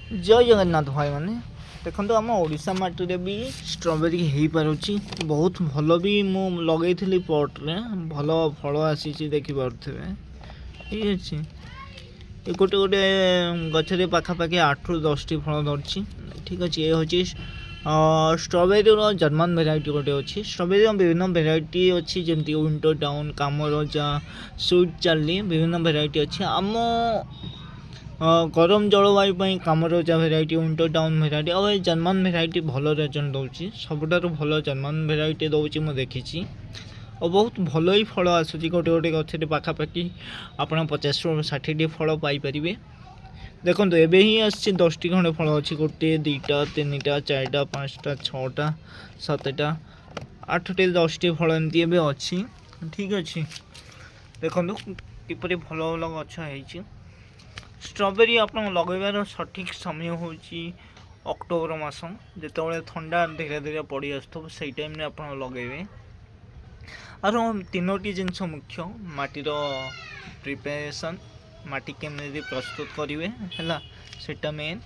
जय जगन्नाथ भाई मैंने देखो आम ओडिशा माटी भी स्ट्रॉबेरी हो पारुची बहुत भल भी मु लगे पट्रे भल फल आसी देखिपे ठीक अच्छे ये गोटे गोटे गचरे पाखापाखि 8 ରୁ 10 ଟି फल धरची ठीक अच्छे ये हूँ स्ट्रॉबेरी जर्मन भेराइटी गोटे अच्छी स्ट्रॉबेरी विभिन्न भेराइटी अच्छी जमी विंटर टाउन कामरजा स्वीट चार्ली विभिन्न भेराइटी अच्छी आम गरम जलवायु कामरजा भेराइटी विंटर टाउन भेराइटी और जर्मन भेराइटी भल रेजल्ट दूसरी सबुठार भल जर्मन भेराइटी दूसरी मुझे देखी और बहुत भल ही फल आसूँ गोटे गोटे गचर पाखापाखि आप 50 ରୁ 60 फल पाइपर देखो एवं ही आसी 10 ଟି खंडे फल अच्छी गोटे 2टा 3टा 4टा 5टा 6टा 7टा 8ଟି 10 ଟି फल एमती अच्छी ठीक अच्छे देखो किपरि भल भल गछ है स्ट्रॉबेरी आप लगेबार सठिक समय हूँ अक्टोबर मास जिते ठंडा धीरे धीरे पड़ी आसो से टाइम आप लगे और 3टी जिनस मुख्य माटीर प्रिपेरेसन माटी केमी प्रस्तुत करेंगे है सेटा मेन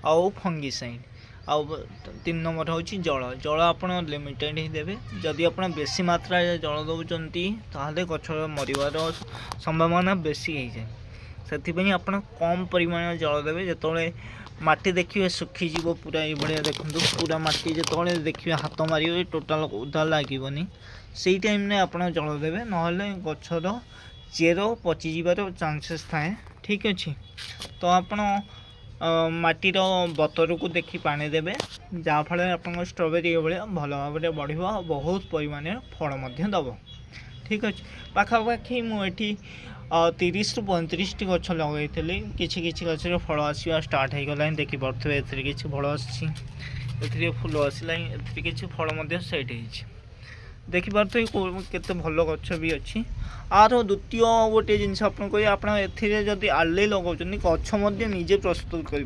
आउ फंगिसाइड आउ 3 नंबर हूँ जल जल आप लिमिटेड ही देवे जदि आप बेसी मात्रा जल दौरान ताहले गछ मरवार संभावना बेसी हो जाए से आप कम परिमाण जल देवे जिते माटी देखिए सुखीज पूरा ये देखो पूरा माटी जो देखिए हाथ मारे टोटाल उदा लगनी से टाइम में आप जल देवे ना गचर चेर पचिजार चांसेस थाए ठीक अच्छे तो आप माटीर बतर को देखी पानी देवे जहाँफल आप स्ट्रॉबेरी भाया भल भाव में बढ़ बहुत परिमाण फल दब ठीक अच्छे पाखापाखि मुझे 30 ରୁ 35 ଟି गछ लगे किसी गच फल आसवा स्टार्ट हो गला देखिपे किसी फल आसी फूल आसला किसी फल सेट हो देखिपे केते भल गछ भी अच्छी आर द्वितीय गोटे जिनस आपड़ी आले लगाऊँ गछ निजे प्रस्तुत करें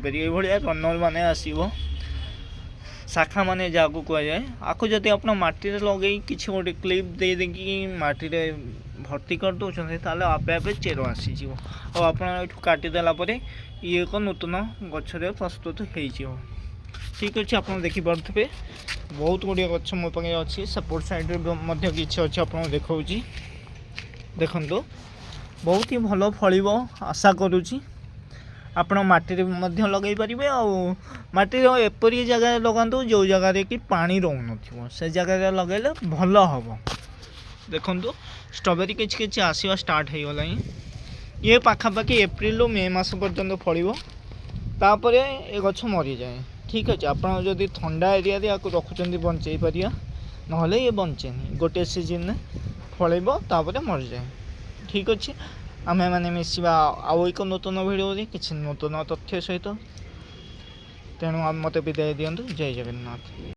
रनर मान आसो शाखा माने जहाँ कहुए आपको जब आप माटी लगे किसी गोटे क्लिप दे देखी माटी भर्ती कर दौरान ताले आपे आपे चेर आसीज और आप काटिदेला ये एक नूतन गचर प्रस्तुत हो ठीक अच्छे आप देखिपे बहुत गुड़िया गच मो पाखे अच्छी सपोर्ट साइड किसी अच्छे आप देखा देखु बहुत ही भल फल आशा करुँची आपण माटी लगे पारे आटी एपरी जगह लगातु जो जगह कि पानी रोन से जगह लगे भल हम देखु स्ट्रॉबेरी किसी आसवा स्टार्ट हो गला ये पाखापाखि एप्रिल ରୁ मे मास पर्यंत फल ये गछ मरी जाए ठीक अच्छे आप ठंडा एरिया रखुच्च बंचे पारिया ना ये बंचे गोटे सीजन फल मरी जाए ठीक अच्छे आम मैंने मिसवा आउ एक नूतन भिडियो किसी नूतन तथ्य सहित तेणु मत विदाय दिंतु जय जगन्नाथ।